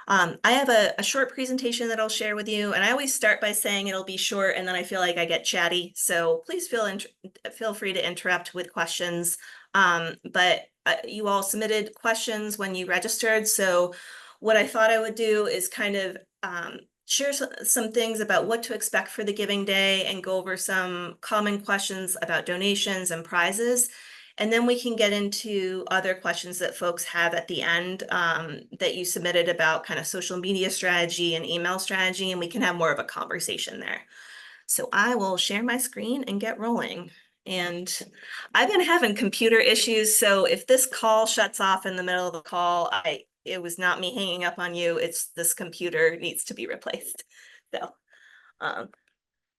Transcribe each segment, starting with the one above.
I have a short presentation that I'll share with you, and I always start by saying it'll be short, and then I feel like I get chatty. So please feel free to interrupt with questions. But you all submitted questions when you registered, so what I thought I would do is kind of share some things about what to expect for the Giving Day and go over some common questions about donations and prizes. And then we can get into other questions that folks have at the end that you submitted about kind of social media strategy and email strategy, and we can have more of a conversation there. So I will share my screen and get rolling. And I've been having computer issues, so if this call shuts off in the middle of the call, it was not me hanging up on you. It's this computer needs to be replaced. So, um,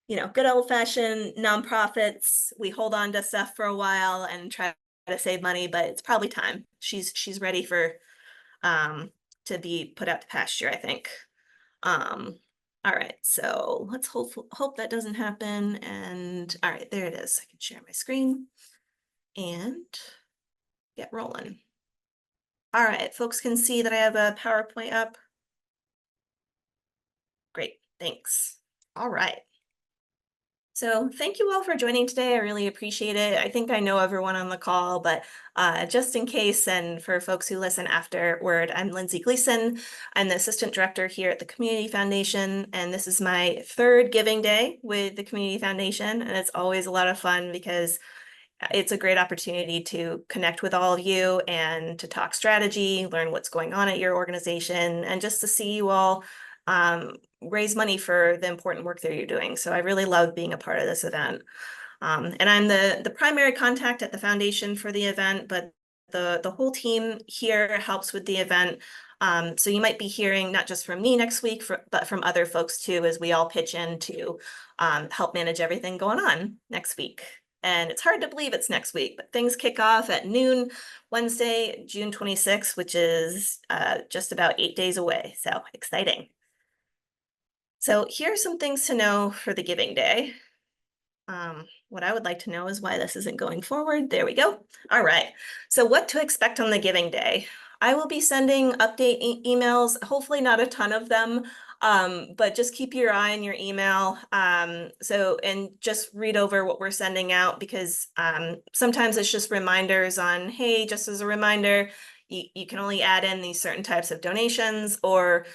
good old fashioned nonprofits. We hold on to stuff for a while and try to save money, but it's probably time. She's ready for to be put out to pasture, I think. All right, so let's hope that doesn't happen. And all right, there it is. I can share my screen and get rolling. All right, folks can see that I have a PowerPoint up. Great, thanks. All right. So thank you all for joining today. I really appreciate it. I think I know everyone on the call, but just in case, and for folks who listen afterward, I'm Lindsay Gleason. I'm the Assistant Director here at the Community Foundation, and this is my third Giving Day with the Community Foundation, and it's always a lot of fun because it's a great opportunity to connect with all of you and to talk strategy, learn what's going on at your organization, and just to see you all raise money for the important work that you're doing. So I really love being a part of this event. And I'm the primary contact at the foundation for the event, but the whole team here helps with the event. So you might be hearing not just from me next week, but from other folks too, as we all pitch in to help manage everything going on next week. And it's hard to believe it's next week, but things kick off at noon, Wednesday, June 26th, which is just about 8 days away. So exciting. So here are some things to know for the Giving Day. What I would like to know is why this isn't going forward. There we go. All right. So what to expect on the Giving Day? I will be sending update emails, hopefully not a ton of them, but just keep your eye on your email. And just read over what we're sending out because sometimes it's just reminders on, hey, just as a reminder, you can only add in these certain types of donations, or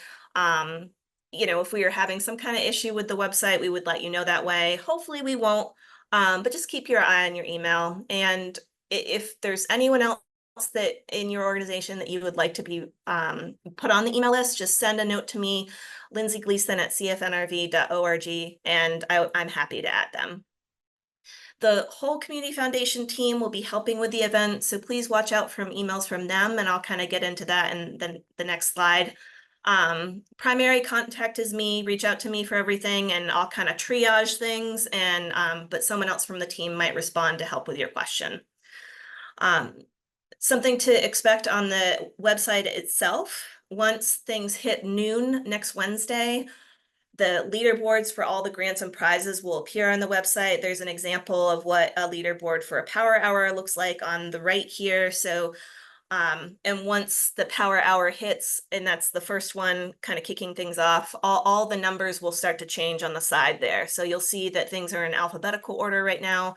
if we are having some kind of issue with the website, we would let you know that way. Hopefully we won't, but just keep your eye on your email. And if there's anyone else that in your organization that you would like to be put on the email list, just send a note to me, Lindsay Gleason at cfnrv.org, and I'm happy to add them. The whole Community Foundation team will be helping with the event, so please watch out for emails from them, and I'll kind of get into that in the next slide. Primary contact is me. Reach out to me for everything, and I'll kind of triage things, and but someone else from the team might respond to help with your question. Something to expect on the website itself. Once things hit noon next Wednesday, the leaderboards for all the grants and prizes will appear on the website. There's an example of what a leaderboard for a power hour looks like on the right here. So and once the power hour hits, and that's the first one kind of kicking things off, all the numbers will start to change on the side there. So you'll see that things are in alphabetical order right now.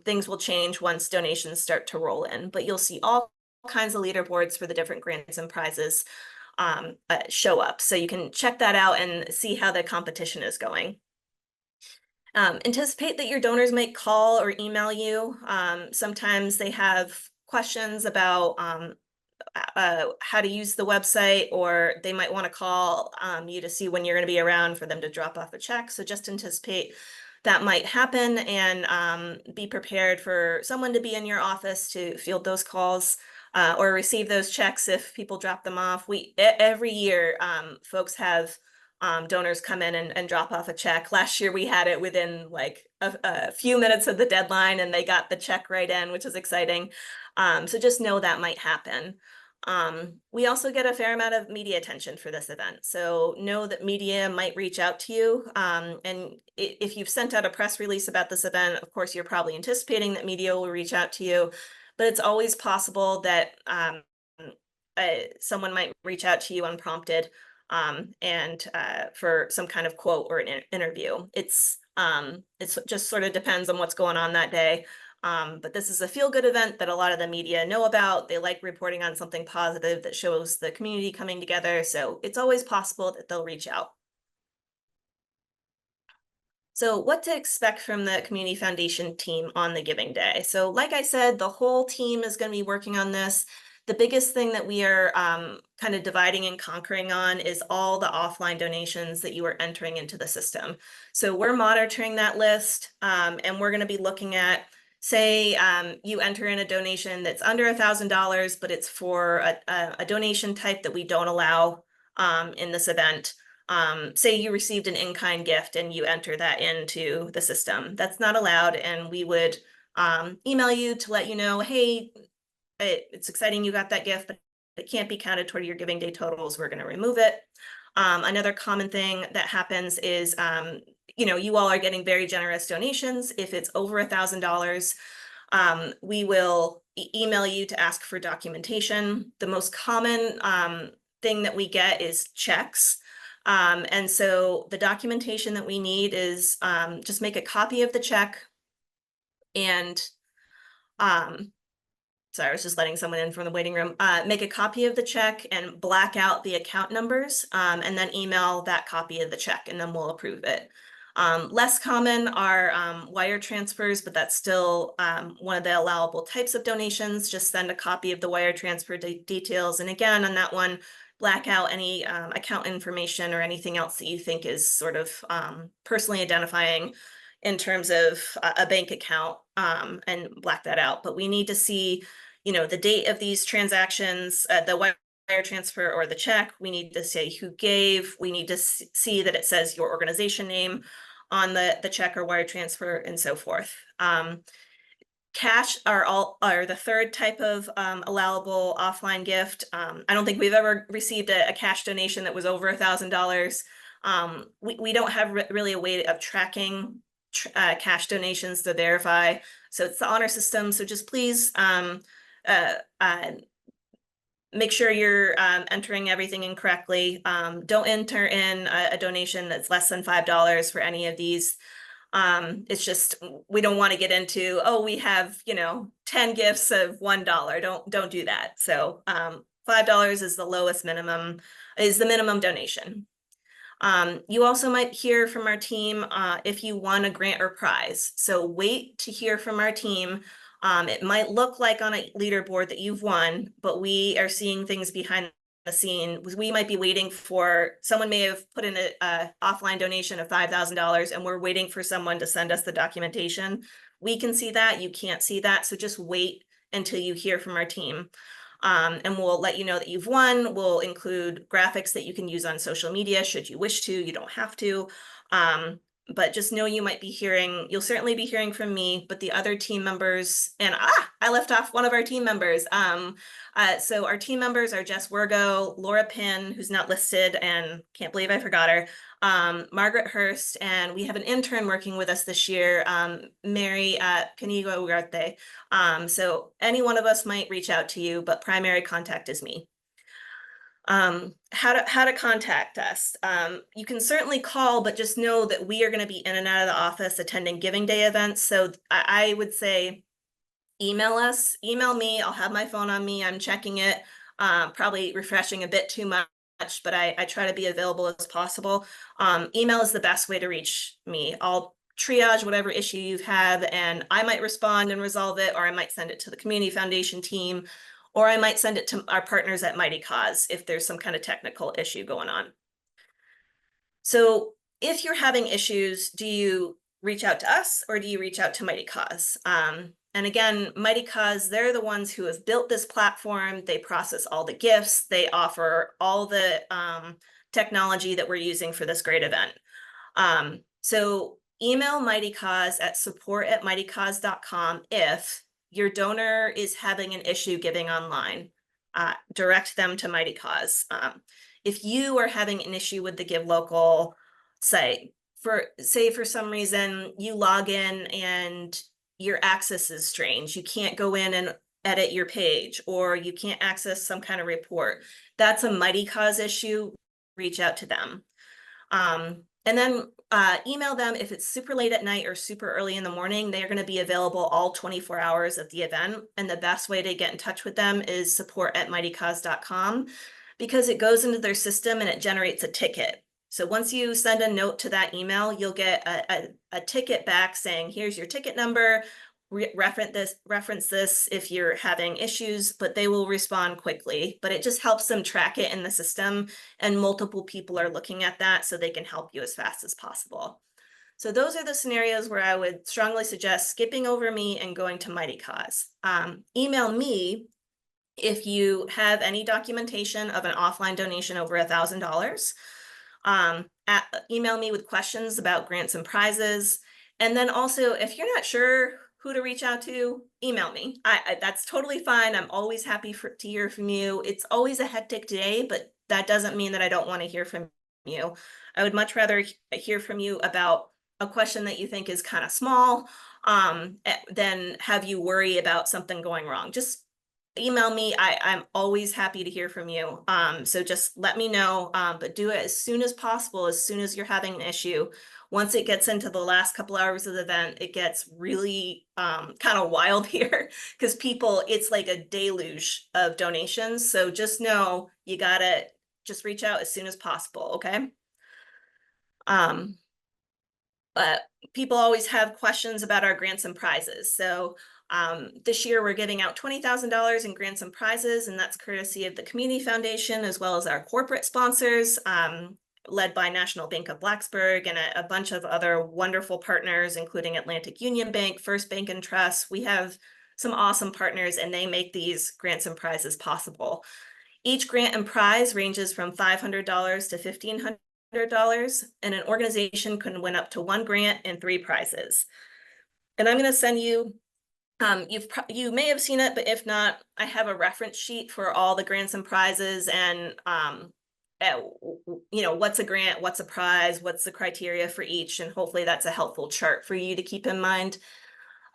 Things will change once donations start to roll in, but you'll see all kinds of leaderboards for the different grants and prizes show up. So you can check that out and see how the competition is going. Anticipate that your donors might call or email you. Sometimes they have questions about how to use the website, or they might want to call you to see when you're going to be around for them to drop off a check. So just anticipate that might happen, and be prepared for someone to be in your office to field those calls or receive those checks if people drop them off. Every year folks have donors come in and drop off a check. Last year we had it within like a few minutes of the deadline, and they got the check right in, which is exciting. So just know that might happen. We also get a fair amount of media attention for this event. So know that media might reach out to you. And if you've sent out a press release about this event, of course, you're probably anticipating that media will reach out to you, but it's always possible that someone might reach out to you unprompted, and for some kind of quote or an interview. It's just sort of depends on what's going on that day. But this is a feel-good event that a lot of the media know about. They like reporting on something positive that shows the community coming together. So it's always possible that they'll reach out. So what to expect from the Community Foundation team on the Giving Day. So like I said, the whole team is going to be working on this. The biggest thing that we are kind of dividing and conquering on is all the offline donations that you are entering into the system. So we're monitoring that list, and we're going to be looking at, say, you enter in a donation that's under $1,000, but it's for a donation type that we don't allow in this event. Say you received an in-kind gift and you enter that into the system. That's not allowed, and we would email you to let you know, hey, it's exciting you got that gift, but it can't be counted toward your Giving Day totals. We're going to remove it. Another common thing that happens is, you all are getting very generous donations. If it's over $1,000, we will email you to ask for documentation. The most common thing that we get is checks. And so the documentation that we need is just make a copy of the check and sorry, I was just letting someone in from the waiting room. Make a copy of the check and black out the account numbers, and then email that copy of the check, and then we'll approve it. Less common are wire transfers, but that's still one of the allowable types of donations. Just send a copy of the wire transfer details. And again, on that one, black out any account information or anything else that you think is sort of personally identifying in terms of a bank account, and black that out. But we need to see, the date of these transactions, the wire transfer or the check. We need to say who gave. We need to see that it says your organization name on the check or wire transfer, and so forth. Cash are the third type of allowable offline gift. I don't think we've ever received a cash donation that was over $1,000. We don't have really a way of tracking cash donations to verify. So it's the honor system. So just please make sure you're entering everything in correctly. Don't enter in a donation that's less than $5 for any of these. It's just, we don't want to get into, oh, we have, 10 gifts of $1. Don't do that. So $5 is the lowest minimum, is the minimum donation. You also might hear from our team if you won a grant or prize. So wait to hear from our team. It might look like on a leaderboard that you've won, but we are seeing things behind the scene. We might be waiting for, someone may have put in a offline donation of $5,000 and we're waiting for someone to send us the documentation. We can see that, you can't see that. So just wait until you hear from our team. And we'll let you know that you've won. We'll include graphics that you can use on social media should you wish to. You don't have to. But just know you might be hearing, you'll certainly be hearing from me, but the other team members, and I left off one of our team members. So our team members are Jess Wergo, Laura Pinn, who's not listed, and can't believe I forgot her, Margaret Hurst, and we have an intern working with us this year, Mary Canigo Ugarte. So any one of us might reach out to you, but primary contact is me. How to contact us. You can certainly call, but just know that we are going to be in and out of the office attending Giving Day events. So I would say email us, email me. I'll have my phone on me. I'm checking it, probably refreshing a bit too much, but I try to be available as possible. Email is the best way to reach me. I'll triage whatever issue you've had, and I might respond and resolve it, or I might send it to the Community Foundation team, or I might send it to our partners at Mighty Cause if there's some kind of technical issue going on. So if you're having issues, do you reach out to us or do you reach out to Mighty Cause? And again, Mighty Cause, they're the ones who have built this platform. They process all the gifts. They offer all the technology that we're using for this great event. So email Mighty Cause at support@mightycause.com if your donor is having an issue giving online. Direct them to Mighty Cause. If you are having an issue with the Give Local site, say for some reason you log in and your access is strange, you can't go in and edit your page, or you can't access some kind of report. That's a Mighty Cause issue. Reach out to them. And then email them if it's super late at night or super early in the morning. They're going to be available all 24 hours of the event. And the best way to get in touch with them is support@mightycause.com, because it goes into their system and it generates a ticket. So once you send a note to that email, you'll get a ticket back saying, here's your ticket number, reference this if you're having issues, but they will respond quickly. But it just helps them track it in the system, and multiple people are looking at that so they can help you as fast as possible. So those are the scenarios where I would strongly suggest skipping over me and going to Mighty Cause. Email me if you have any documentation of an offline donation over $1,000. Email me with questions about grants and prizes. And then also, if you're not sure who to reach out to, email me. That's totally fine. I'm always happy to hear from you. It's always a hectic day, but that doesn't mean that I don't want to hear from you. I would much rather hear from you about a question that you think is kind of small, than have you worry about something going wrong. Just email me. I'm always happy to hear from you. So just let me know, but do it as soon as possible, as soon as you're having an issue. Once it gets into the last couple hours of the event, it gets really kind of wild here, because it's like a deluge of donations. So just know you gotta just reach out as soon as possible, okay? But people always have questions about our grants and prizes. So this year we're giving out $20,000 in grants and prizes, and that's courtesy of the Community Foundation, as well as our corporate sponsors, led by National Bank of Blacksburg and a bunch of other wonderful partners, including Atlantic Union Bank, First Bank and Trust. We have some awesome partners, and they make these grants and prizes possible. Each grant and prize ranges from $500 to $1,500, and an organization can win up to 1 grant and 3 prizes. And I'm going to send you, you may have seen it, but if not, I have a reference sheet for all the grants and prizes, and what's a grant, what's a prize, what's the criteria for each, and hopefully that's a helpful chart for you to keep in mind.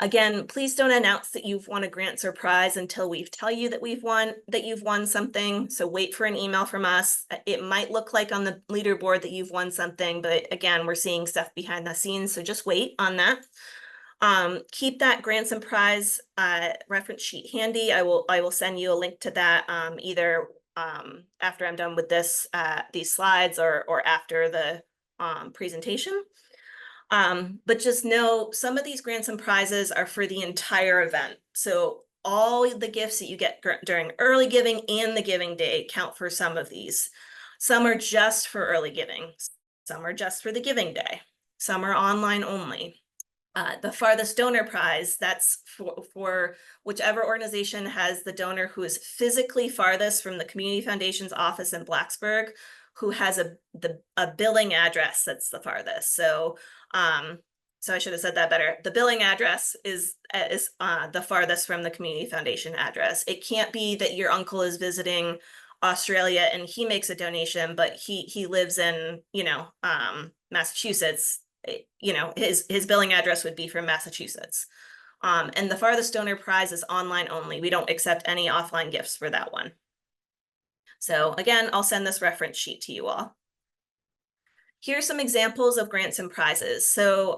Again, please don't announce that you've won a grant or prize until we tell you that you've won something. So wait for an email from us. It might look like on the leaderboard that you've won something, but again, we're seeing stuff behind the scenes. So just wait on that. Keep that grants and prize reference sheet handy. I will send you a link to that either after I'm done with these slides, or after the presentation. But just know some of these grants and prizes are for the entire event. So all the gifts that you get during early giving and the giving day count for some of these. Some are just for early giving. Some are just for the giving day. Some are online only. The farthest donor prize, that's for whichever organization has the donor who is physically farthest from the Community Foundation's office in Blacksburg, who has a billing address that's the farthest. So I should have said that better. The billing address is the farthest from the Community Foundation address. It can't be that your uncle is visiting Australia and he makes a donation, but he lives in Massachusetts. His billing address would be from Massachusetts. And the farthest donor prize is online only. We don't accept any offline gifts for that one. So again, I'll send this reference sheet to you all. Here's some examples of grants and prizes. So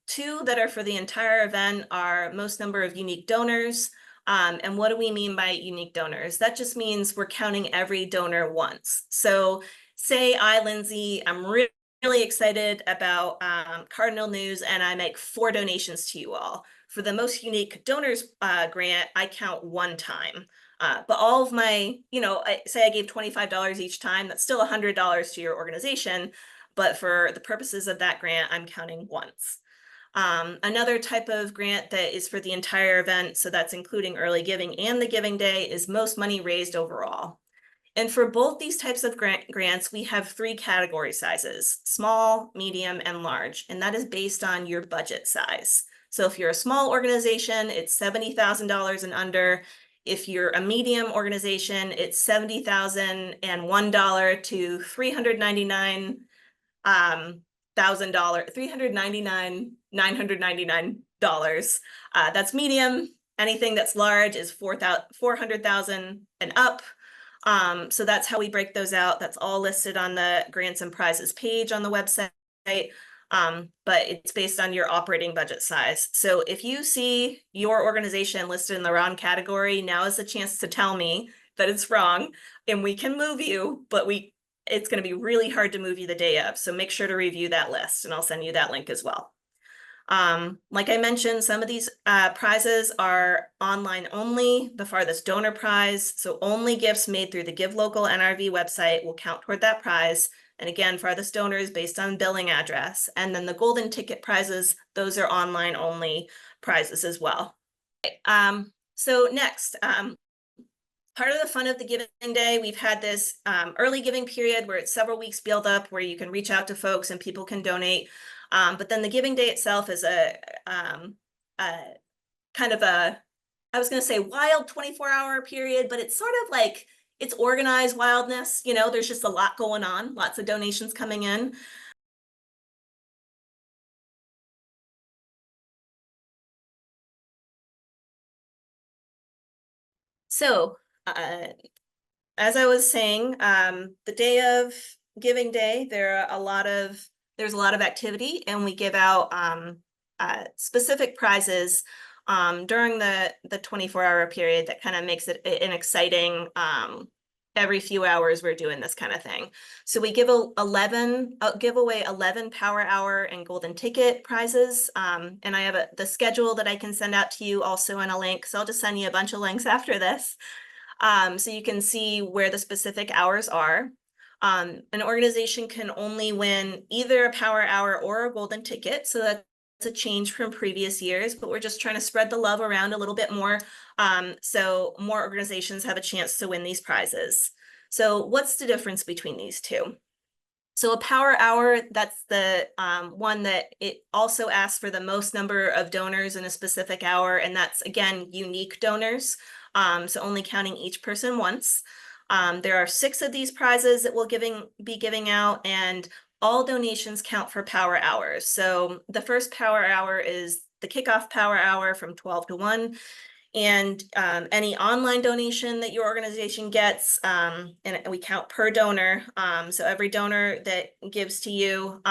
2 that are for the entire event are most number of unique donors. And what do we mean by unique donors? That just means we're counting every donor once. So say Lindsay, I'm really excited about Cardinal News, and I make 4 donations to you all. For the most unique donors grant, I count 1 time. But all of my, say I gave $25 each time, that's still $100 to your organization. But for the purposes of that grant, I'm counting once. Another type of grant that is for the entire event, so that's including early giving and the giving day, is most money raised overall. And for both these types of grants, we have 3 category sizes: small, medium, and large. And that is based on your budget size. So if you're a small organization, it's $70,000 and under. If you're a medium organization, it's $70,001 to $399,999. That's medium. anything that's large is 400,000 and up. So that's how we break those out. That's all listed on the grants and prizes page on the website. But it's based on your operating budget size. So if you see your organization listed in the wrong category, now is the chance to tell me that it's wrong, and we can move you, but it's going to be really hard to move you the day of. So make sure to review that list, and I'll send you that link as well. Like I mentioned, some of these prizes are online only. The farthest donor prize, so only gifts made through the GiveLocalNRV website will count toward that prize. And again, farthest donors based on billing address. And then the golden ticket prizes, those are online only prizes as well. So next, part of the fun of the giving day, we've had this early giving period where it's several weeks build up where you can reach out to folks and people can donate. But then the giving day itself is a kind of a, I was going to say wild 24-hour period, but it's sort of like, it's organized wildness. You know, there's just a lot going on, lots of donations coming in. So, as I was saying, the day of giving day, there's a lot of activity, and we give out specific prizes during the 24-hour period that kind of makes it an exciting, every few hours we're doing this kind of thing. So we give give away 11 Power Hour and Golden Ticket prizes. And I have the schedule that I can send out to you also in a link. So I'll just send you a bunch of links after this. So you can see where the specific hours are. An organization can only win either a Power Hour or a Golden Ticket. So that's a change from previous years, but we're just trying to spread the love around a little bit more. So more organizations have a chance to win these prizes. So what's the difference between these two? So a Power Hour, that's the one that it also asks for the most number of donors in a specific hour. And that's, again, unique donors. So only counting each person once. There are 6 of these prizes that we'll be giving out, and all donations count for Power Hours. So the first Power Hour is the kickoff Power Hour from 12 to 1. And any online donation that your organization gets, and we count per donor. So every donor that gives to you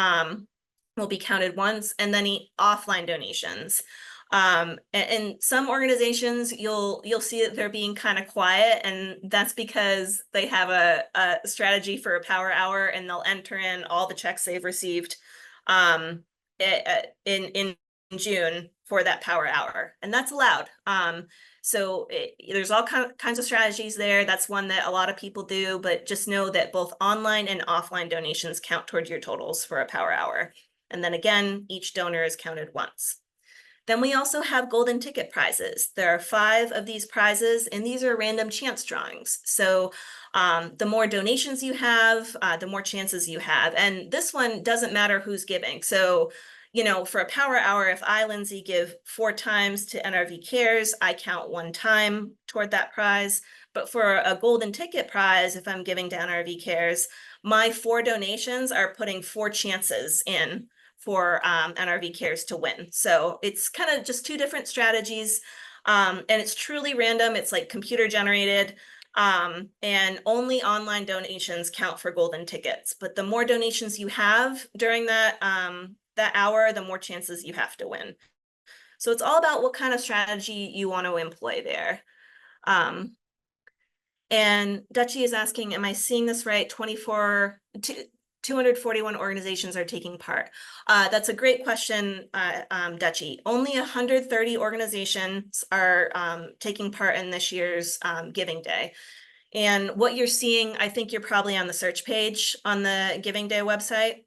will be counted once, and then offline donations. And some organizations, you'll see that they're being kind of quiet, and that's because they have a strategy for a Power Hour, and they'll enter in all the checks they've received in June for that Power Hour, and that's allowed. So there's all kinds of strategies there. That's one that a lot of people do, but just know that both online and offline donations count towards your totals for a Power Hour. And then again, each donor is counted once. Then we also have golden ticket prizes. There are 5 of these prizes, and these are random chance drawings. So the more donations you have, the more chances you have. And this one doesn't matter who's giving. So, you know, for a Power Hour, if I, Lindsay, give 4 times to NRV Cares, I count 1 time toward that prize. But for a golden ticket prize, if I'm giving to NRV Cares, my 4 donations are putting 4 chances in for NRV Cares to win. So it's kind of just 2 different strategies. And it's truly random. It's like computer generated. And only online donations count for golden tickets. But the more donations you have during that hour, the more chances you have to win. So it's all about what kind of strategy you want to employ there. And Dutchie is asking, am I seeing this right? 241 organizations are taking part. That's a great question, Dutchie. Only 130 organizations are taking part in this year's Giving Day. And what you're seeing, I think you're probably on the search page on the Giving Day website.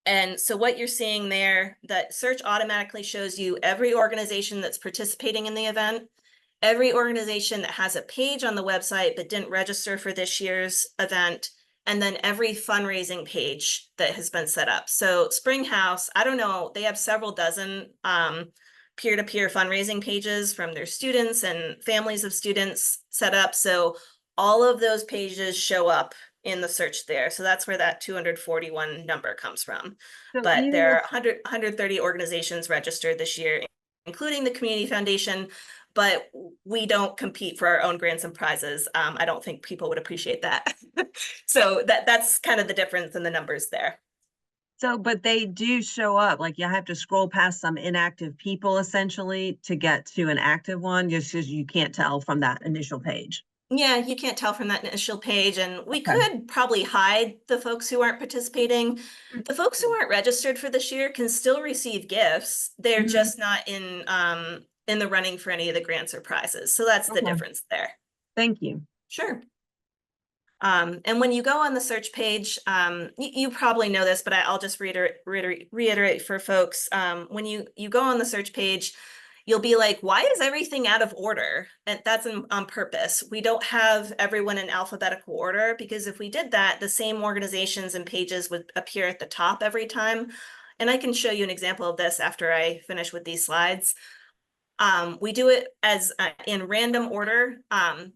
And so what you're seeing there, that search automatically shows you every organization that's participating in the event, every organization that has a page on the website but didn't register for this year's event, and then every fundraising page that has been set up. So Springhouse, I don't know, they have several dozen peer-to-peer fundraising pages from their students and families of students set up. So all of those pages show up in the search there. So that's where that 241 number comes from. So but there are 130 organizations registered this year, including the Community Foundation. but we don't compete for our own grants and prizes. I don't think people would appreciate that. So that's kind of the difference in the numbers there. So, but they do show up, like, you have to scroll past some inactive people essentially to get to an active one, just because you can't tell from that initial page. Yeah, you can't tell from that initial page, and we Okay. could probably hide the folks who aren't participating. The folks who aren't registered for this year can still receive gifts. They're Mhm. just not in the running for any of the grants or prizes. So that's the Okay. difference there. Thank you. Sure. And when you go on the search page, you probably know this, but I'll just reiterate for folks. When you go on the search page, you'll be like, why is everything out of order? And that's on purpose. We don't have everyone in alphabetical order, because if we did that, the same organizations and pages would appear at the top every time. And I can show you an example of this after I finish with these slides. We do it as in random order,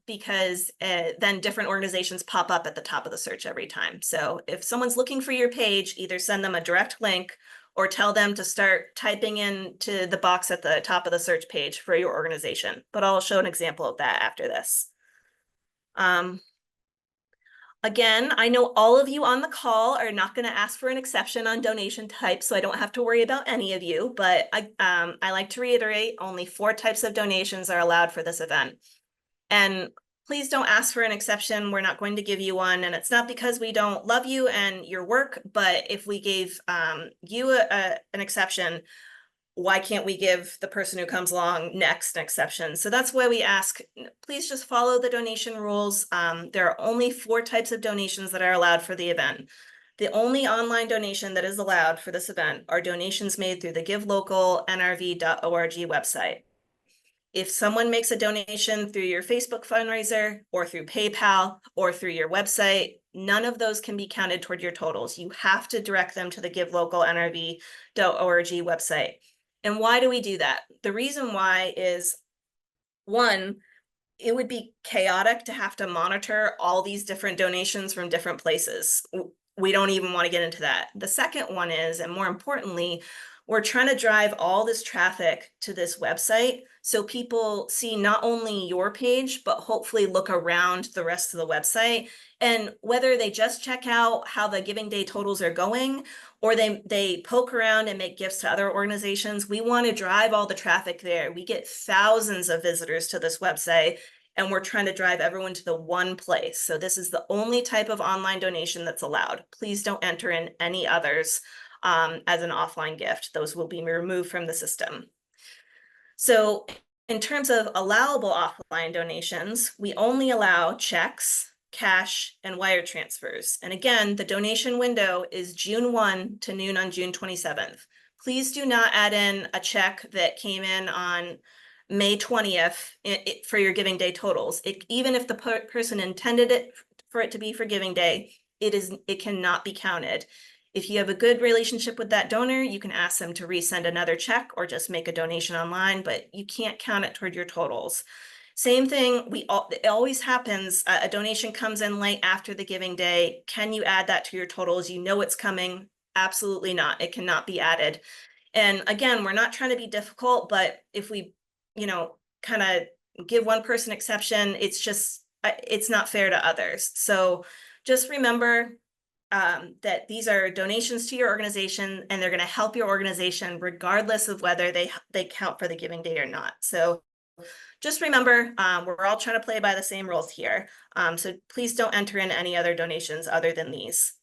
because then different organizations pop up at the top of the search every time. So if someone's looking for your page, either send them a direct link or tell them to start typing into the box at the top of the search page for your organization. But I'll show an example of that after this. Again, I know all of you on the call are not going to ask for an exception on donation type, so I don't have to worry about any of you, but I like to reiterate, only 4 types of donations are allowed for this event. And please don't ask for an exception. We're not going to give you one, and it's not because we don't love you and your work, but if we gave you an exception, why can't we give the person who comes along next an exception? So that's why we ask, please just follow the donation rules. There are only 4 types of donations that are allowed for the event. The only online donation that is allowed for this event are donations made through the GiveLocalNRV.org website. If someone makes a donation through your Facebook fundraiser or through PayPal or through your website, none of those can be counted toward your totals. You have to direct them to the GiveLocalNRV.org website. And why do we do that? The reason why is, one, it would be chaotic to have to monitor all these different donations from different places. We don't even want to get into that. The second one is, and more importantly, we're trying to drive all this traffic to this website so people see not only your page, but hopefully look around the rest of the website. And whether they just check out how the Giving Day totals are going, or they poke around and make gifts to other organizations, we want to drive all the traffic there. We get thousands of visitors to this website, and we're trying to drive everyone to the one place. So this is the only type of online donation that's allowed. Please don't enter in any others as an offline gift. Those will be removed from the system. So in terms of allowable offline donations, we only allow checks, cash, and wire transfers. And again, the donation window is June 1 to noon on June 27th. Please do not add in a check that came in on May 20th for your Giving Day totals. Even if the person intended it for it to be for Giving Day, it cannot be counted. If you have a good relationship with that donor, you can ask them to resend another check or just make a donation online, but you can't count it toward your totals. Same thing, it always happens, a donation comes in late after the Giving Day. Can you add that to your totals? You know it's coming. Absolutely not. It cannot be added. And again, we're not trying to be difficult, but if we, kind of give one person exception, it's not fair to others. So just remember that these are donations to your organization, and they're going to help your organization regardless of whether they count for the Giving Day or not. So just remember, we're all trying to play by the same rules here. So please don't enter in any other donations other than these.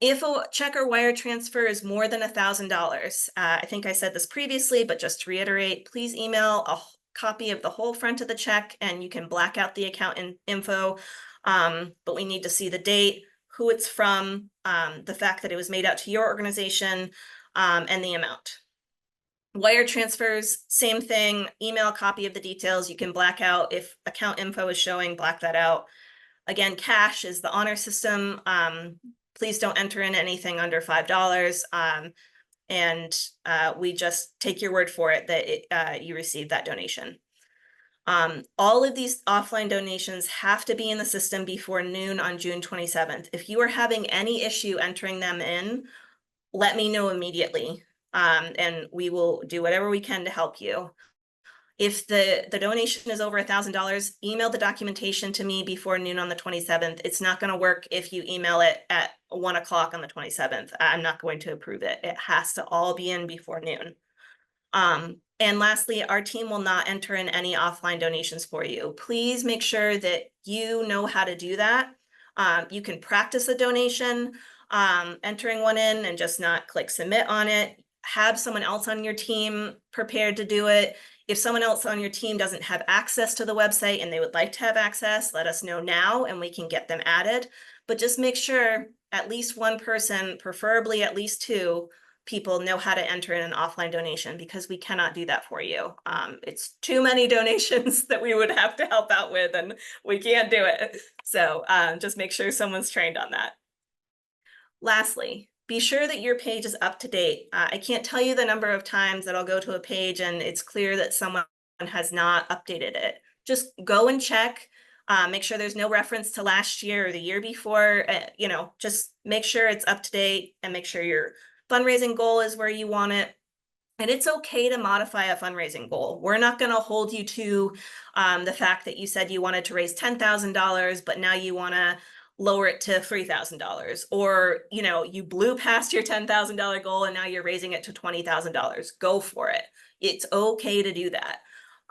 If a check or wire transfer is more than $1,000, I think I said this previously, but just to reiterate, please email a copy of the whole front of the check, and you can black out the account info. But we need to see the date, who it's from, the fact that it was made out to your organization, and the amount. Wire transfers, same thing, email a copy of the details. You can black out if account info is showing, black that out. Again, cash is the honor system. Please don't enter in anything under $5. And we just take your word for it that you received that donation. All of these offline donations have to be in the system before noon on June 27th. If you are having any issue entering them in, let me know immediately. and we will do whatever we can to help you. If the donation is over $1,000, email the documentation to me before noon on the 27th. It's not going to work if you email it at 1 o'clock on the 27th. I'm not going to approve it. It has to all be in before noon. And lastly, our team will not enter in any offline donations for you. Please make sure that you know how to do that. You can practice a donation, entering one in and just not click submit on it. Have someone else on your team prepared to do it. If someone else on your team doesn't have access to the website and they would like to have access, let us know now and we can get them added. But just make sure at least one person, preferably at least two, people know how to enter in an offline donation, because we cannot do that for you. It's too many donations that we would have to help out with, and we can't do it. So just make sure someone's trained on that. Lastly, be sure that your page is up to date. I can't tell you the number of times that I'll go to a page and it's clear that someone has not updated it. Just go and check. Make sure there's no reference to last year or the year before. Just make sure it's up to date and make sure your fundraising goal is where you want it. And it's okay to modify a fundraising goal. We're not going to hold you to the fact that you said you wanted to raise $10,000, but now you want to lower it to $3,000, or you blew past your $10,000 goal and now you're raising it to $20,000. Go for it. It's okay to do that.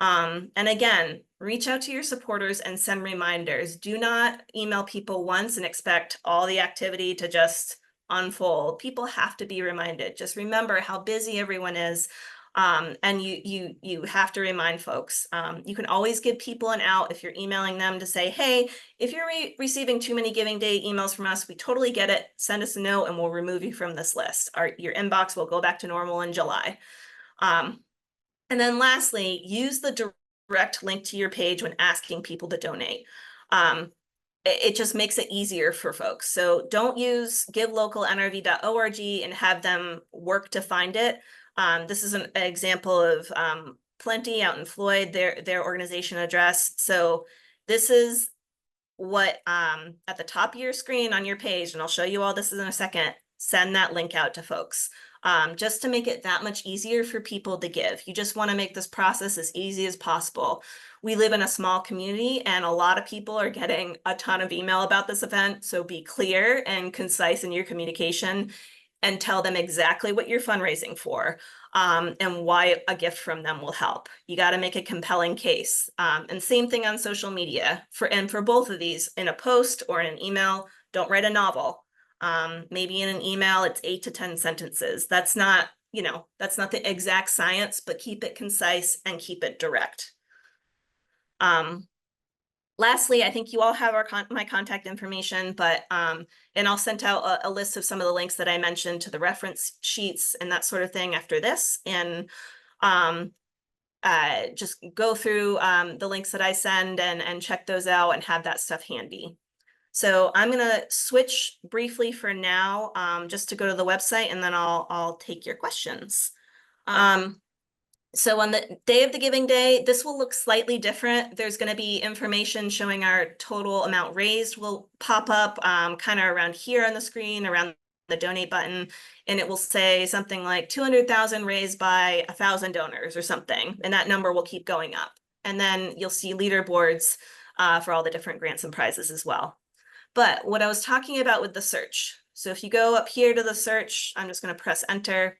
And again, reach out to your supporters and send reminders. Do not email people once and expect all the activity to just unfold. People have to be reminded. Just remember how busy everyone is. And you have to remind folks. You can always give people an out if you're emailing them to say, hey, if you're receiving too many Giving Day emails from us, we totally get it. Send us a note and we'll remove you from this list. Your inbox will go back to normal in July. And then lastly, use the direct link to your page when asking people to donate. It just makes it easier for folks. So don't use GiveLocalNRV.org and have them work to find it. This is an example of Plenty out in Floyd, their organization address. So this is what at the top of your screen on your page, and I'll show you all this in a second, send that link out to folks. Just to make it that much easier for people to give. You just want to make this process as easy as possible. We live in a small community and a lot of people are getting a ton of email about this event. So be clear and concise in your communication and tell them exactly what you're fundraising for and why a gift from them will help. You got to make a compelling case. And same thing on social media. For both of these, in a post or in an email, don't write a novel. Maybe in an email, it's 8 to 10 sentences. That's not the exact science, but keep it concise and keep it direct. Lastly, I think you all have my contact information, but and I'll send out a list of some of the links that I mentioned to the reference sheets and that sort of thing after this. And just go through the links that I send and check those out and have that stuff handy. So I'm going to switch briefly for now, just to go to the website, and then I'll take your questions. So on the day of the Giving Day, this will look slightly different. There's going to be information showing our total amount raised will pop up kind of around here on the screen, around the donate button, and it will say something like 200,000 raised by 1,000 donors or something, and that number will keep going up. And then you'll see leaderboards for all the different grants and prizes as well. But what I was talking about with the search, so if you go up here to the search, I'm just going to press enter.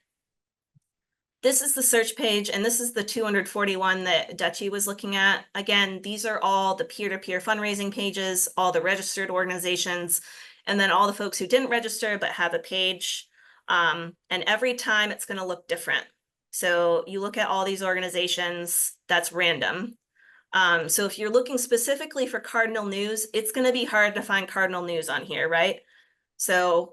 This is the search page, and this is the 241 that Dutchie was looking at. Again, these are all the peer-to-peer fundraising pages, all the registered organizations, and then all the folks who didn't register but have a page. And every time it's going to look different. So you look at all these organizations, that's random. So if you're looking specifically for Cardinal News, it's going to be hard to find Cardinal News on here, right? So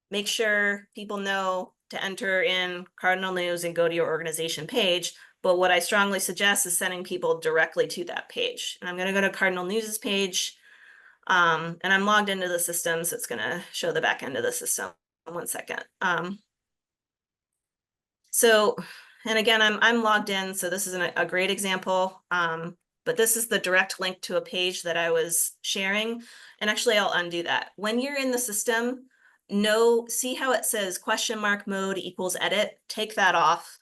make sure people know to enter in Cardinal News and go to your organization page. But what I strongly suggest is sending people directly to that page. And I'm going to go to Cardinal News's page. And I'm logged into the system, so it's going to show the back end of the system. 1 second. And again, I'm logged in, so this isn't a great example. But this is the direct link to a page that I was sharing. And actually, I'll undo that. When you're in the system, see how it says question mark mode equals edit, take that off.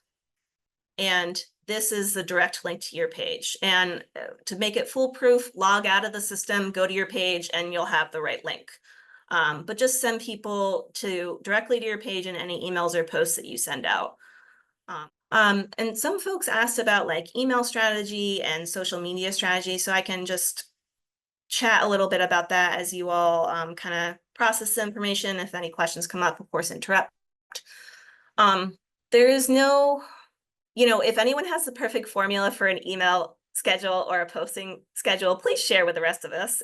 And this is the direct link to your page. And to make it foolproof, log out of the system, go to your page, and you'll have the right link. But just send people directly to your page in any emails or posts that you send out. And some folks asked about like email strategy and social media strategy, so I can just chat a little bit about that as you all kind of process the information. If any questions come up, of course, interrupt. There is no, if anyone has the perfect formula for an email schedule or a posting schedule, please share with the rest of us.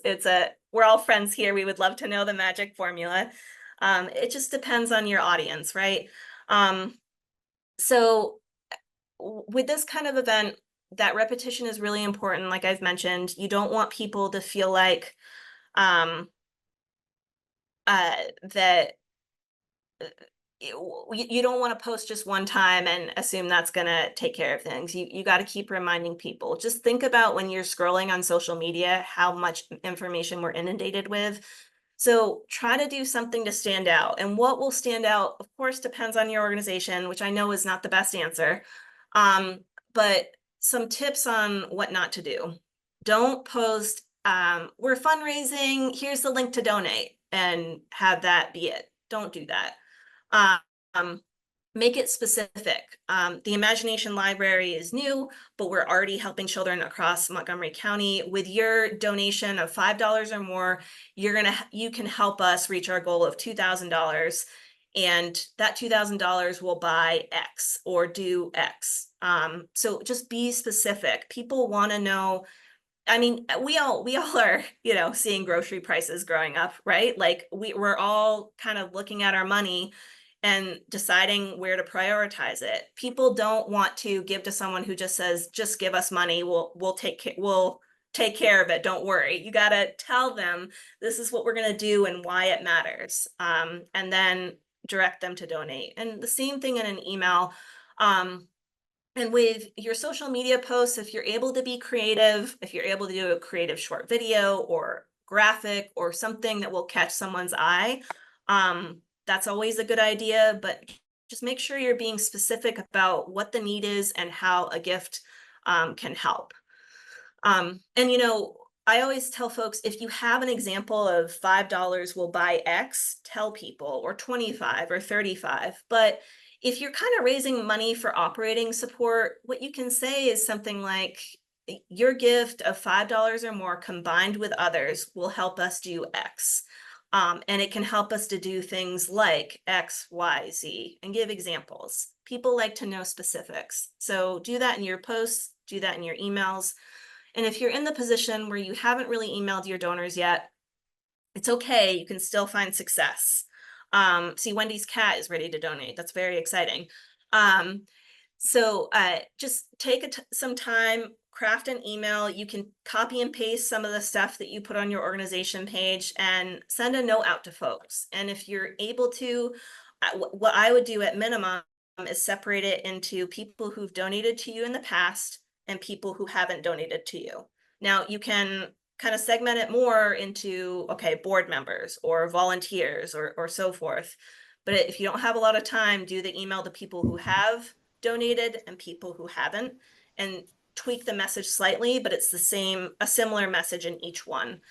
We're all friends here. We would love to know the magic formula. It just depends on your audience, right? So with this kind of event, that repetition is really important. Like I've mentioned, you don't want people to feel like that you don't want to post just one time and assume that's going to take care of things. You got to keep reminding people. Just think about when you're scrolling on social media, how much information we're inundated with. So try to do something to stand out. And what will stand out, of course, depends on your organization, which I know is not the best answer. But some tips on what not to do. Don't post, we're fundraising, here's the link to donate, and have that be it. Don't do that. Make it specific. The Imagination Library is new, but we're already helping children across Montgomery County. With your donation of $5 or more, you can help us reach our goal of $2,000, and that $2,000 will buy X or do X. So just be specific. People want to know. I mean, we all are, seeing grocery prices growing up, right? Like we're all kind of looking at our money and deciding where to prioritize it. People don't want to give to someone who just says, just give us money. We'll take care of it. Don't worry. You got to tell them this is what we're going to do and why it matters. And then direct them to donate. And the same thing in an email. And with your social media posts, if you're able to be creative, if you're able to do a creative short video or graphic or something that will catch someone's eye, that's always a good idea, but just make sure you're being specific about what the need is and how a gift can help. And I always tell folks, if you have an example of $5 will buy X, tell people, or 25 or 35. But if you're kind of raising money for operating support, what you can say is something like, your gift of $5 or more combined with others will help us do X. And it can help us to do things like X, Y, Z, and give examples. People like to know specifics. So do that in your posts, do that in your emails. And if you're in the position where you haven't really emailed your donors yet, it's okay. You can still find success. See, Wendy's cat is ready to donate. That's very exciting. So just take some time, craft an email. You can copy and paste some of the stuff that you put on your organization page and send a note out to folks. And if you're able to, what I would do at minimum is separate it into people who've donated to you in the past and people who haven't donated to you. Now you can kind of segment it more into, okay, board members or volunteers or so forth. But if you don't have a lot of time, do the email to people who have donated and people who haven't, and tweak the message slightly, but it's a similar message in each one.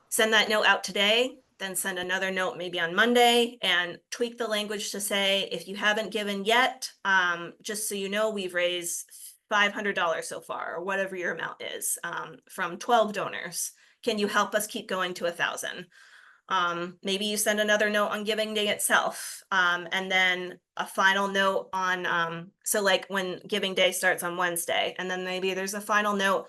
Send that note out today, then send another note maybe on Monday and tweak the language to say, if you haven't given yet, just so you know, we've raised $500 so far, or whatever your amount is, from 12 donors. Can you help us keep going to 1,000? Maybe you send another note on Giving Day itself, and then a final note on, so like when Giving Day starts on Wednesday, and then maybe there's a final note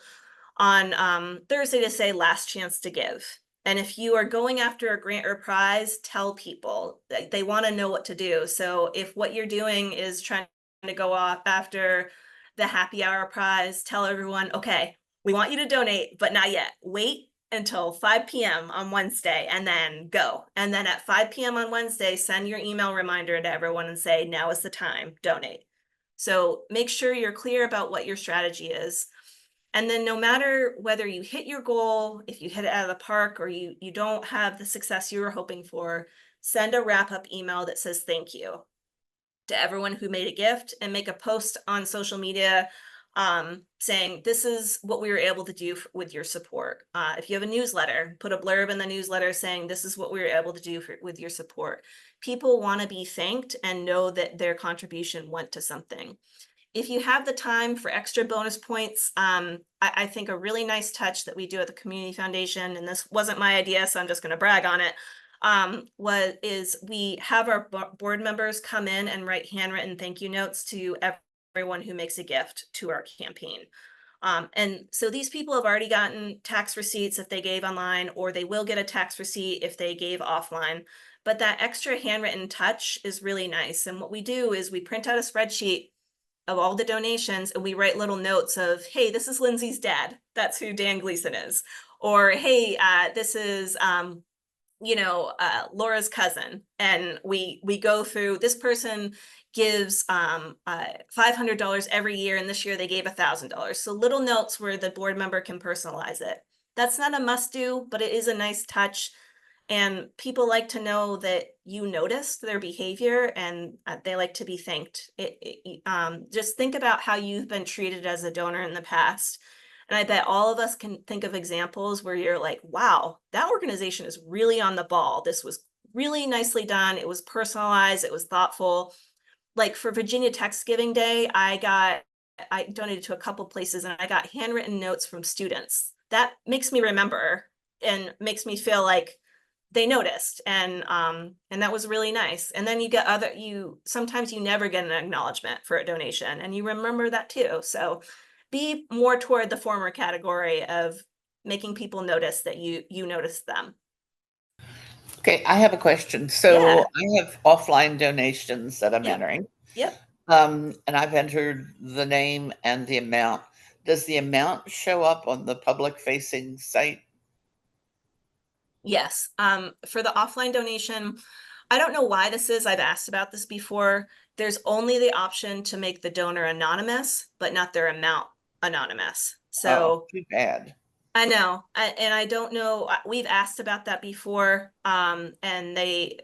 on Thursday to say last chance to give. And if you are going after a grant or prize, tell people that they want to know what to do. So if what you're doing is trying to go off after the happy hour prize, tell everyone, okay, we want you to donate, but not yet. Wait until 5 p.m. on Wednesday and then go. And then at 5 p.m. on Wednesday, send your email reminder to everyone and say, now is the time, donate. So make sure you're clear about what your strategy is. And then no matter whether you hit your goal, if you hit it out of the park or you don't have the success you were hoping for, send a wrap-up email that says thank you to everyone who made a gift, and make a post on social media saying this is what we were able to do with your support. If you have a newsletter, put a blurb in the newsletter saying this is what we were able to do with your support. People want to be thanked and know that their contribution went to something. If you have the time for extra bonus points, I think a really nice touch that we do at the Community Foundation, and this wasn't my idea, so I'm just going to brag on it, is we have our board members come in and write handwritten thank you notes to everyone who makes a gift to our campaign. And so these people have already gotten tax receipts if they gave online, or they will get a tax receipt if they gave offline. But that extra handwritten touch is really nice. And what we do is we print out a spreadsheet of all the donations, and we write little notes of, hey, this is Lindsay's dad. That's who Dan Gleason is. Or, hey, this is Laura's cousin. And we go through, this person gives $500 every year, and this year they gave $1,000. So little notes where the board member can personalize it. That's not a must do, but it is a nice touch. And people like to know that you noticed their behavior, and they like to be thanked. Just think about how you've been treated as a donor in the past. And I bet all of us can think of examples where you're like, wow, that organization is really on the ball. This was really nicely done. It was personalized. It was thoughtful. Like for Virginia Tech's Giving Day, I donated to a couple places, and I got handwritten notes from students. That makes me remember and makes me feel like they noticed, and that was really nice. And then you get sometimes you never get an acknowledgement for a donation, and you remember that too. So be more toward the former category of making people notice that you noticed them. Okay, I have a question. So Yeah. I have offline donations that I'm Yep. entering, Yep. and I've entered the name and the amount. Does the amount show up on the public facing site? Yes. For the offline donation, I don't know why this is. I've asked about this before. There's only the option to make the donor anonymous, but not their amount anonymous. Oh, So too bad. I know, and I don't know. We've asked about that before, and they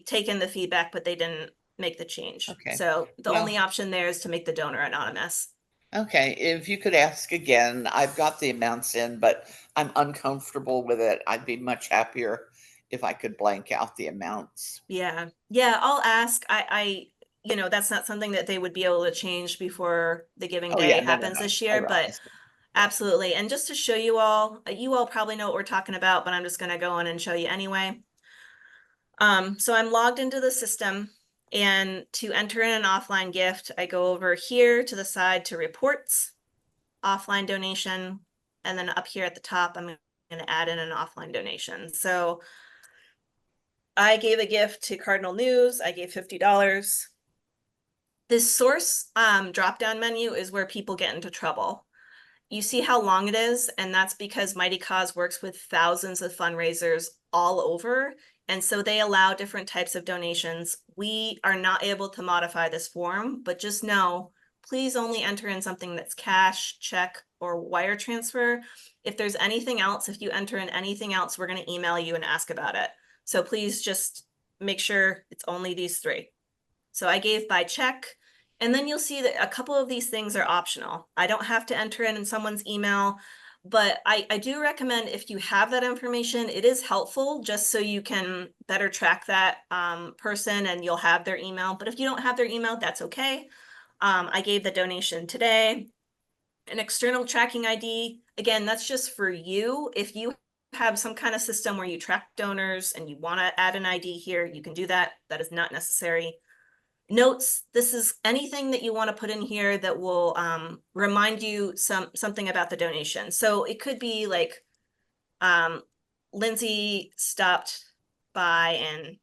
take in the feedback, but they didn't make the change. Okay. So the only Well, option there is to make the donor anonymous. okay. If you could ask again, I've got the amounts in, but I'm uncomfortable with it. I'd be much happier if I could blank out the amounts. Yeah, yeah, I'll ask. That's not something that they would be able to change before the Giving Oh, yeah. Day No, no, happens no. this I year, but realize. Yeah. absolutely. And just to show you all probably know what we're talking about, but I'm just going to go in and show you anyway. So I'm logged into the system, and to enter in an offline gift, I go over here to the side to reports, offline donation, and then up here at the top, I'm going to add in an offline donation. So I gave a gift to Cardinal News. I gave $50. This source drop-down menu is where people get into trouble. You see how long it is, and that's because Mighty Cause works with thousands of fundraisers all over, and so they allow different types of donations. We are not able to modify this form, but just know, please only enter in something that's cash, check, or wire transfer. If there's anything else, if you enter in anything else, we're going to email you and ask about it. So please just make sure it's only these three. So I gave by check. And then you'll see that a couple of these things are optional. I don't have to enter in someone's email, but I do recommend, if you have that information, it is helpful just so you can better track that person, and you'll have their email. But if you don't have their email, that's okay. I gave the donation today. An external tracking ID, again, that's just for you. If you have some kind of system where you track donors and you want to add an ID here, you can do that. That is not necessary. Notes, this is anything that you want to put in here that will remind you something about the donation. So it could be like Lindsay stopped by and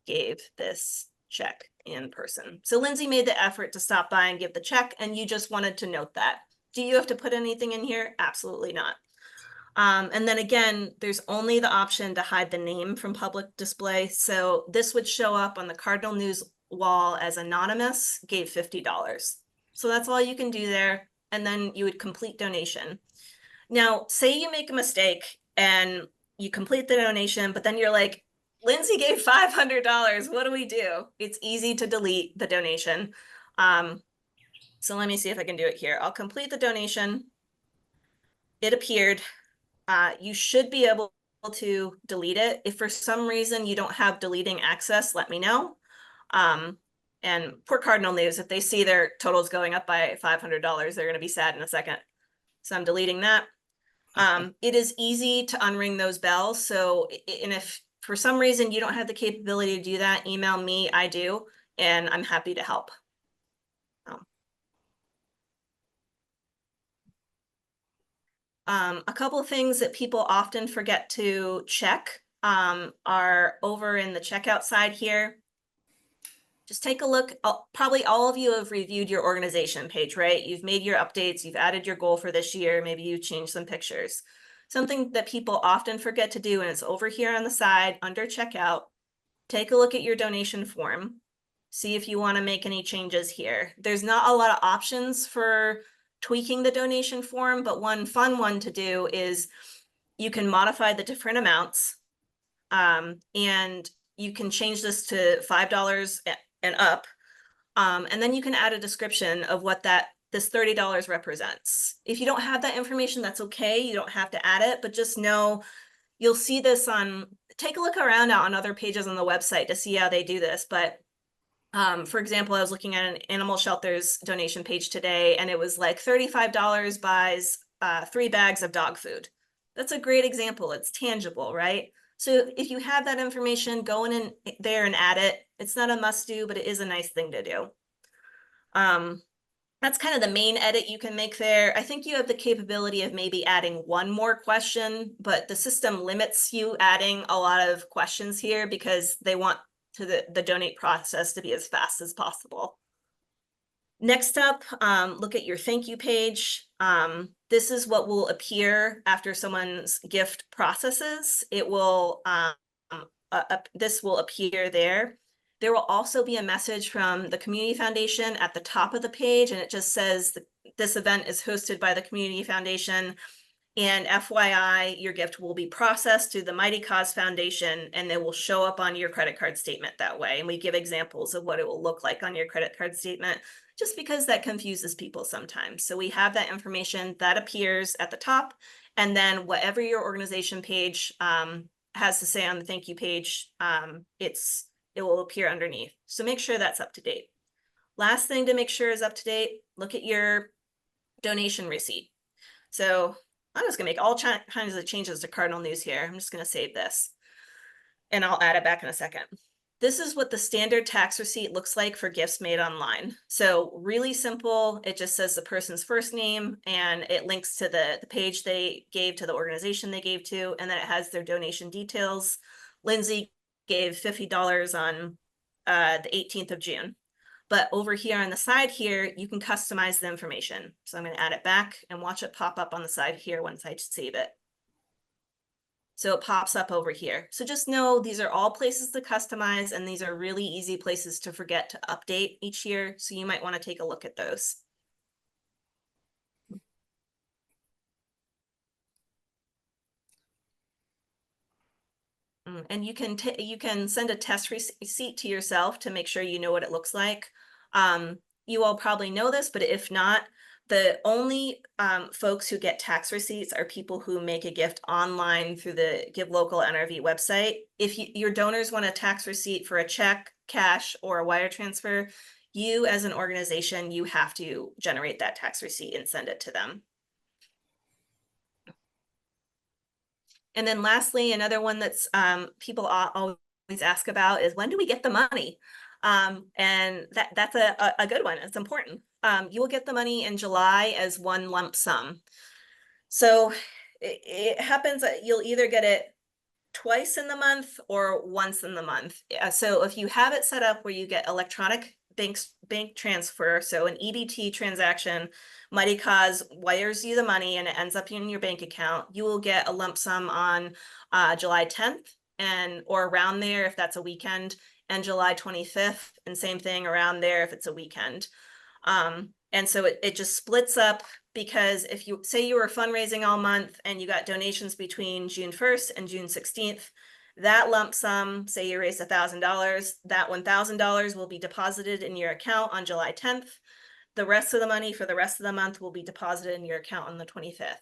gave this check in person. So Lindsay made the effort to stop by and give the check, and you just wanted to note that. Do you have to put anything in here? Absolutely not. And then again, there's only the option to hide the name from public display. So this would show up on the Cardinal News wall as anonymous, gave $50. So that's all you can do there. And then you would complete donation. Now, say you make a mistake and you complete the donation, but then you're like, Lindsay gave $500. What do we do? It's easy to delete the donation. So let me see if I can do it here. I'll complete the donation. It appeared. You should be able to delete it. If for some reason you don't have deleting access, let me know. And poor Cardinal News, if they see their totals going up by $500, they're going to be sad in a second. So I'm deleting that. It is easy to unring those bells. So, and if for some reason you don't have the capability to do that, email me, I do, and I'm happy to help. A couple of things that people often forget to check are over in the checkout side here. Just take a look. Probably all of you have reviewed your organization page, right? You've made your updates, you've added your goal for this year, maybe you changed some pictures. Something that people often forget to do, and it's over here on the side under checkout. Take a look at your donation form. See if you want to make any changes here. There's not a lot of options for tweaking the donation form, but one fun one to do is you can modify the different amounts. And you can change this to $5 and up. And then you can add a description of what this $30 represents. If you don't have that information, that's okay. You don't have to add it, but just know you'll see this take a look around out on other pages on the website to see how they do this. But for example, I was looking at an animal shelter's donation page today, and it was like $35 buys 3 bags of dog food. That's a great example. It's tangible, right? So if you have that information, go in there and add it. It's not a must do, but it is a nice thing to do. That's kind of the main edit you can make there. I think you have the capability of maybe adding one more question, but the system limits you adding a lot of questions here because they want the donate process to be as fast as possible. Next up, look at your thank you page. This is what will appear after someone's gift processes. It will, this will appear there. There will also be a message from the Community Foundation at the top of the page, and it just says this event is hosted by the Community Foundation. And FYI, your gift will be processed through the Mighty Cause Foundation, and it will show up on your credit card statement that way. And we give examples of what it will look like on your credit card statement, just because that confuses people sometimes. So we have that information that appears at the top, and then whatever your organization page has to say on the thank you page, it will appear underneath. So make sure that's up to date. Last thing to make sure is up to date, look at your donation receipt. So I'm just gonna make all kinds of changes to Cardinal News here. I'm just gonna save this and I'll add it back in a second. This is what the standard tax receipt looks like for gifts made online. So really simple. It just says the person's first name and it links to the page they gave to the organization they gave to, and then it has their donation details. Lindsay gave $50 on the 18th of June. But over here on the side here, you can customize the information. So I'm going to add it back and watch it pop up on the side here once I save it. So it pops up over here. So just know these are all places to customize, and these are really easy places to forget to update each year. So you might want to take a look at those. And you can send a test receipt to yourself to make sure you know what it looks like. You all probably know this, but if not, the only folks who get tax receipts are people who make a gift online through the GiveLocalNRV website. If your donors want a tax receipt for a check, cash, or a wire transfer, you as an organization, you have to generate that tax receipt and send it to them. And then lastly, another one that's people always ask about is, when do we get the money? And that's a good one. It's important. You will get the money in July as one lump sum. So it happens that you'll either get it twice in the month or once in the month. So if you have it set up where you get electronic bank transfer, so an EBT transaction, Mighty Cause wires you the money and it ends up in your bank account, you will get a lump sum on July 10th or around there if that's a weekend, and July 25th, and same thing around there if it's a weekend. And so it just splits up, because if you say you were fundraising all month and you got donations between June 1st and June 16th, That lump sum, say you raised $1,000, that $1,000 will be deposited in your account on July 10th. The rest of the money for the rest of the month will be deposited in your account on the 25th.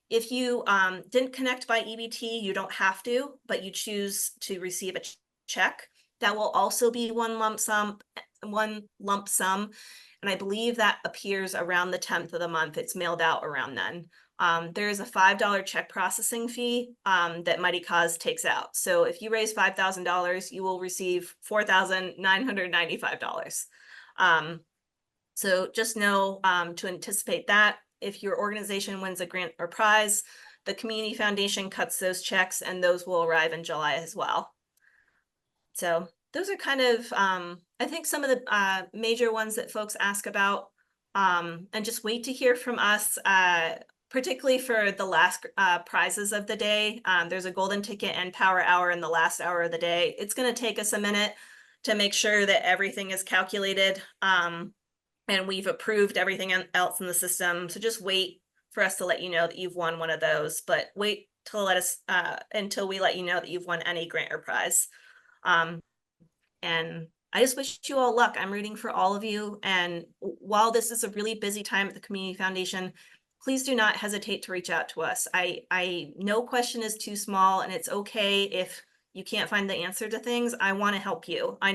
If you didn't connect by EBT, you don't have to, but you choose to receive a check, that will also be one lump sum. And I believe that appears around the 10th of the month. It's mailed out around then. There is a $5 check processing fee that Mighty Cause takes out. So if you raise $5,000, you will receive $4,995. So just know to anticipate that. If your organization wins a grant or prize, the Community Foundation cuts those checks and those will arrive in July as well. So those are kind of, I think, some of the major ones that folks ask about. And just wait to hear from us, particularly for the last prizes of the day. There's a golden ticket and power hour in the last hour of the day. It's going to take us a minute to make sure that everything is calculated. And we've approved everything else in the system. So just wait for us to let you know that you've won one of those, but wait to let us until we let you know that you've won any grant or prize. And I just wish you all luck. I'm rooting for all of you. And while this is a really busy time at the Community Foundation, please do not hesitate to reach out to us. No question is too small, and it's okay if you can't find the answer to things. I want to help you. I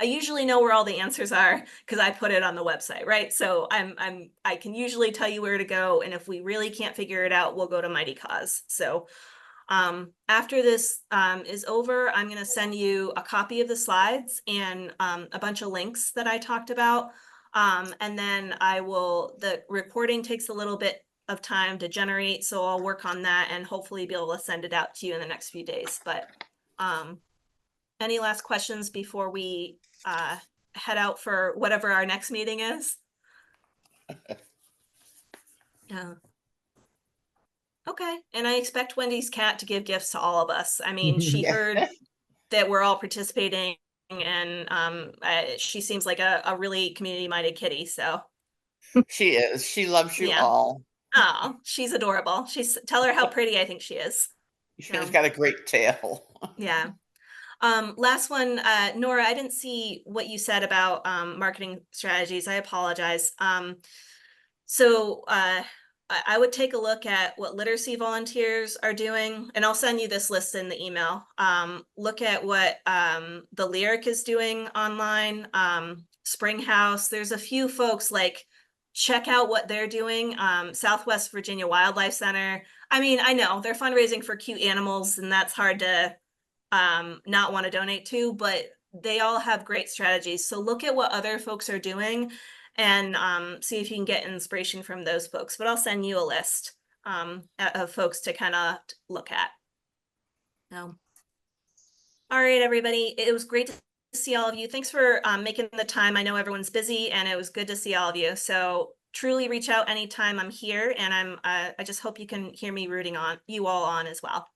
usually know where all the answers are because I put it on the website, right? So I can usually tell you where to go. And if we really can't figure it out, we'll go to Mighty Cause. So after this is over, I'm going to send you a copy of the slides and a bunch of links that I talked about. And then the recording takes a little bit of time to generate, so I'll work on that and hopefully be able to send it out to you in the next few days. But any last questions before we head out for whatever our next meeting is? Okay, and I expect Wendy's cat to give gifts to all of us. I mean, she heard that we're all participating, and she seems like a really community-minded kitty, so. She is. She loves you Yeah. all. Oh, she's adorable. Tell her how pretty I think she is. She's got a great tail. Yeah. Last one, Nora, I didn't see what you said about marketing strategies. I apologize. So I would take a look at what literacy volunteers are doing, and I'll send you this list in the email. Look at what the Lyric is doing online, Springhouse. There's a few folks, like, check out what they're doing. Southwest Virginia Wildlife Center. I mean, I know they're fundraising for cute animals, and that's hard to not want to donate to, but they all have great strategies. So look at what other folks are doing and see if you can get inspiration from those folks. But I'll send you a list of folks to kind of look at. All right, everybody. It was great to see all of you. Thanks for making the time. I know everyone's busy, and it was good to see all of you. So truly reach out anytime. I'm here, and I just hope you can hear me rooting on you all on as well.